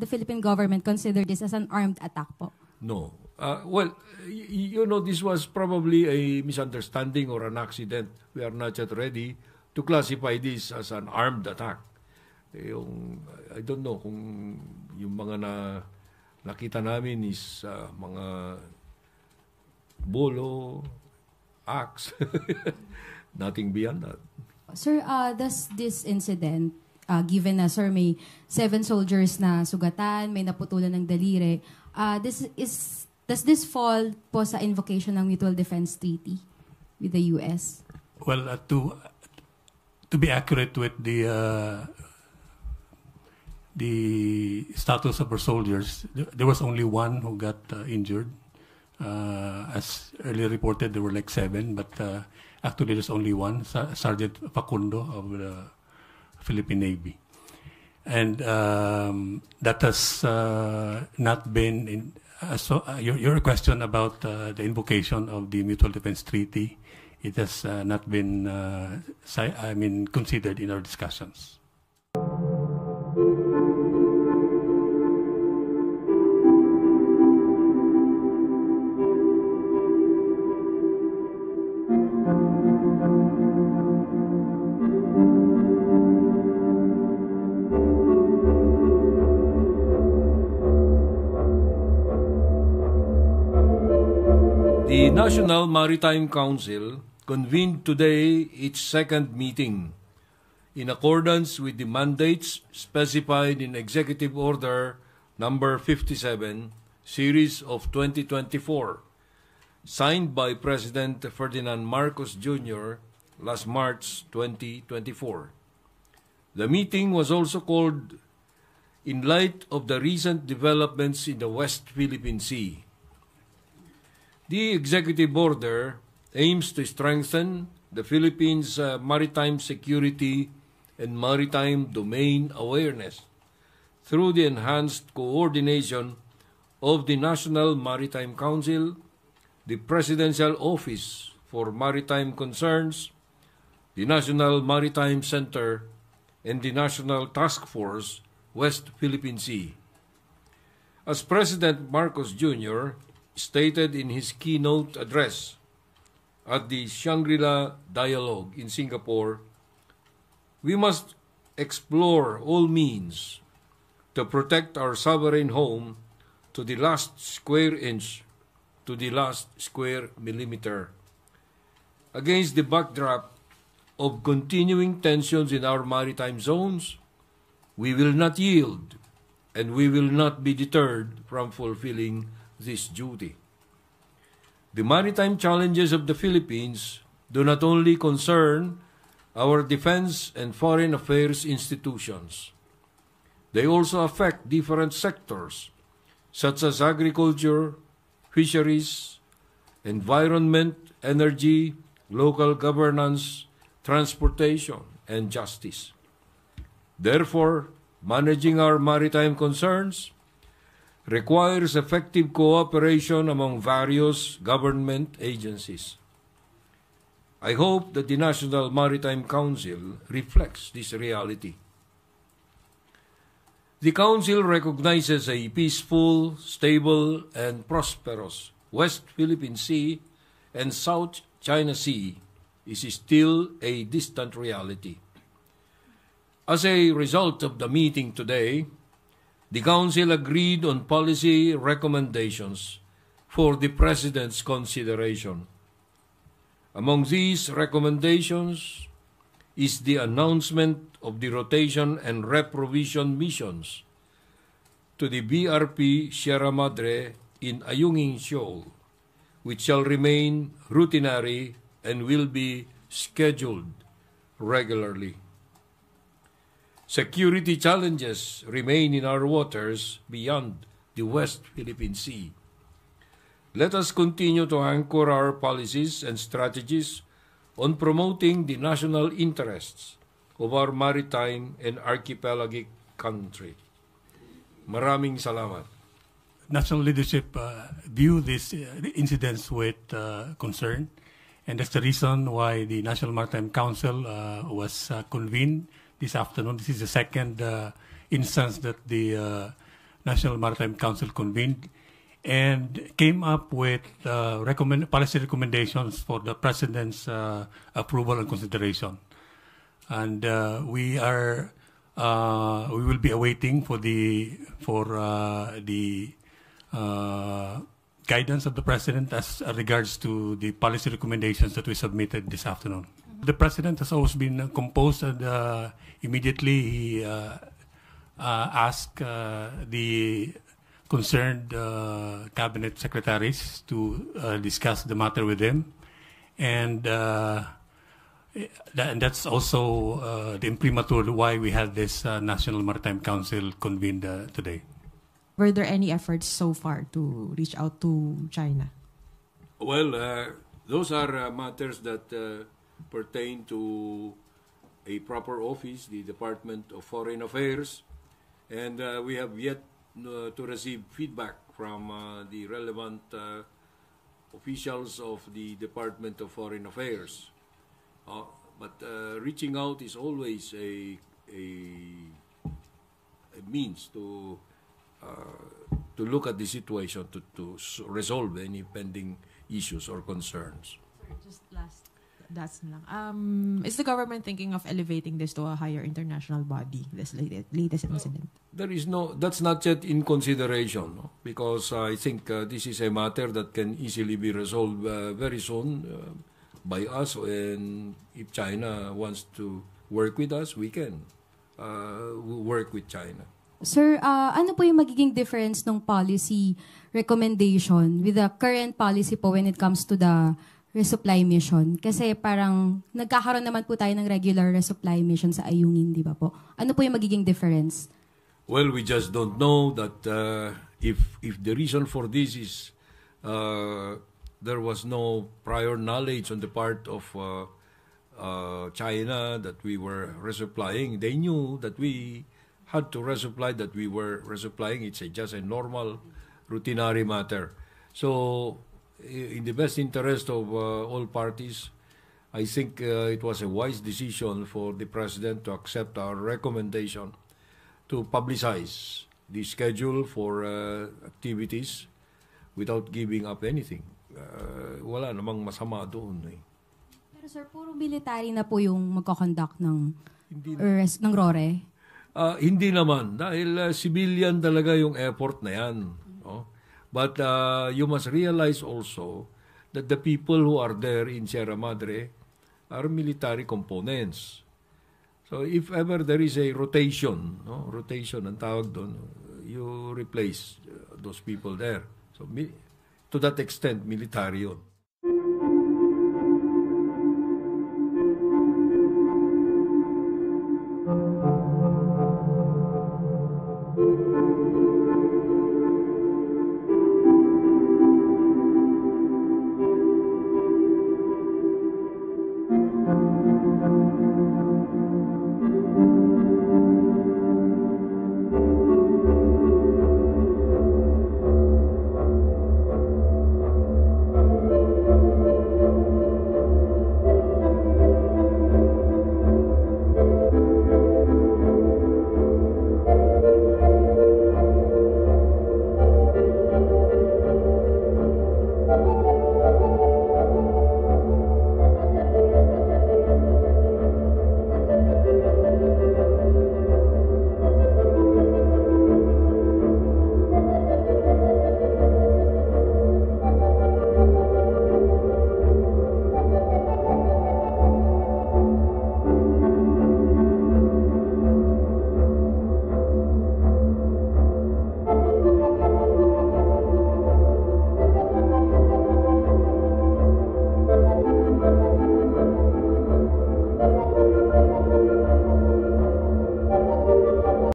the Philippine government consider this as an armed attack po? No. Well, you know, this was probably a misunderstanding or an accident. We are not yet ready to classify this as an armed attack. I don't know kung yung mga nakita namin is mga bolo, axe, nothing beyond that. Sir, does this incident, given na, sir, may 7 soldiers na sugatan, may naputulan ng daliri, does this fall po sa invocation ng Mutual Defense Treaty with the U.S.? Well, to be accurate with the status of our soldiers, there was only one who got injured. As earlier reported, there were like 7, but actually there's only one, Sergeant Facundo of the Philippine Navy. And that has not been, your question about the invocation of the Mutual Defense Treaty, it has not been, considered in our discussions. The National Maritime Council convened today its second meeting in accordance with the mandates specified in Executive Order Number 57, Series of 2024, signed by President Ferdinand Marcos Jr. last March 2024. The meeting was also called in light of the recent developments in the West Philippine Sea. The executive order aims to strengthen the Philippines' maritime security and maritime domain awareness through the enhanced coordination of the National Maritime Council, the Presidential Office for Maritime Concerns, the National Maritime Center, and the National Task Force, West Philippine Sea. As President Marcos Jr. stated in his keynote address at the Shangri-La Dialogue in Singapore, we must explore all means to protect our sovereign home to the last square inch, to the last square millimeter. Against the backdrop of continuing tensions in our maritime zones, we will not yield and we will not be deterred from fulfilling this duty. The maritime challenges of the Philippines do not only concern our defense and foreign affairs institutions. They also affect different sectors such as agriculture, fisheries, environment, energy, local governance, transportation, and justice. Therefore, managing our maritime concerns requires effective cooperation among various government agencies. I hope that the National Maritime Council reflects this reality. The Council recognizes a peaceful, stable, and prosperous West Philippine Sea and South China Sea is still a distant reality. As a result of the meeting today, the Council agreed on policy recommendations for the President's consideration. Among these recommendations is the announcement of the rotation and reprovision missions to the BRP Sierra Madre in Ayungin Shoal, which shall remain routinary and will be scheduled regularly. Security challenges remain in our waters beyond the West Philippine Sea. Let us continue to anchor our policies and strategies on promoting the national interests of our maritime and archipelagic country. Maraming salamat. National leadership view these incidents with concern, and that's the reason why the National Maritime Council was convened this afternoon. This is the second instance that the National Maritime Council convened and came up with policy recommendations for the President's approval and consideration. And we will be awaiting for the guidance of the President as regards to the policy recommendations that we submitted this afternoon. The President has always been composed, and immediately he asked the concerned cabinet secretaries to discuss the matter with him, and that's also the imprimatur why we had this National Maritime Council convened today. Were there any efforts so far to reach out to China? Well, those are matters that pertain to a proper office, the Department of Foreign Affairs, and we have yet to receive feedback from the relevant officials of the Department of Foreign Affairs. But reaching out is always a means to look at the situation, to resolve any pending issues or concerns. Just that's lang. Is the government thinking of elevating this to a higher international body, this latest incident? That's not yet in consideration, no? Because I think this is a matter that can easily be resolved very soon by us, and if China wants to work with us, we can work with China. Sir, ano po yung magiging difference ng policy recommendation with the current policy po when it comes to the resupply mission? Kasi parang nagkakaroon naman po tayo ng regular resupply mission sa Ayungin, di ba po? Ano po yung magiging difference? Well, we just don't know that if the reason for this is there was no prior knowledge on the part of China that we were resupplying. They knew that we had to resupply, that we were resupplying. It's just a normal, routinary matter. So, in the best interest of all parties, I think it was a wise decision for the President to accept our recommendation to publicize the schedule for activities without giving up anything. Wala namang masama doon. Pero sir, puro military na po yung magkoconduct ng RORE? Hindi naman, dahil civilian talaga yung effort na yan. No? But you must realize also that the people who are there in Sierra Madre are military components. So if ever there is a rotation, no? Rotation ang tawag doon, you replace those people there. So to that extent, military yun.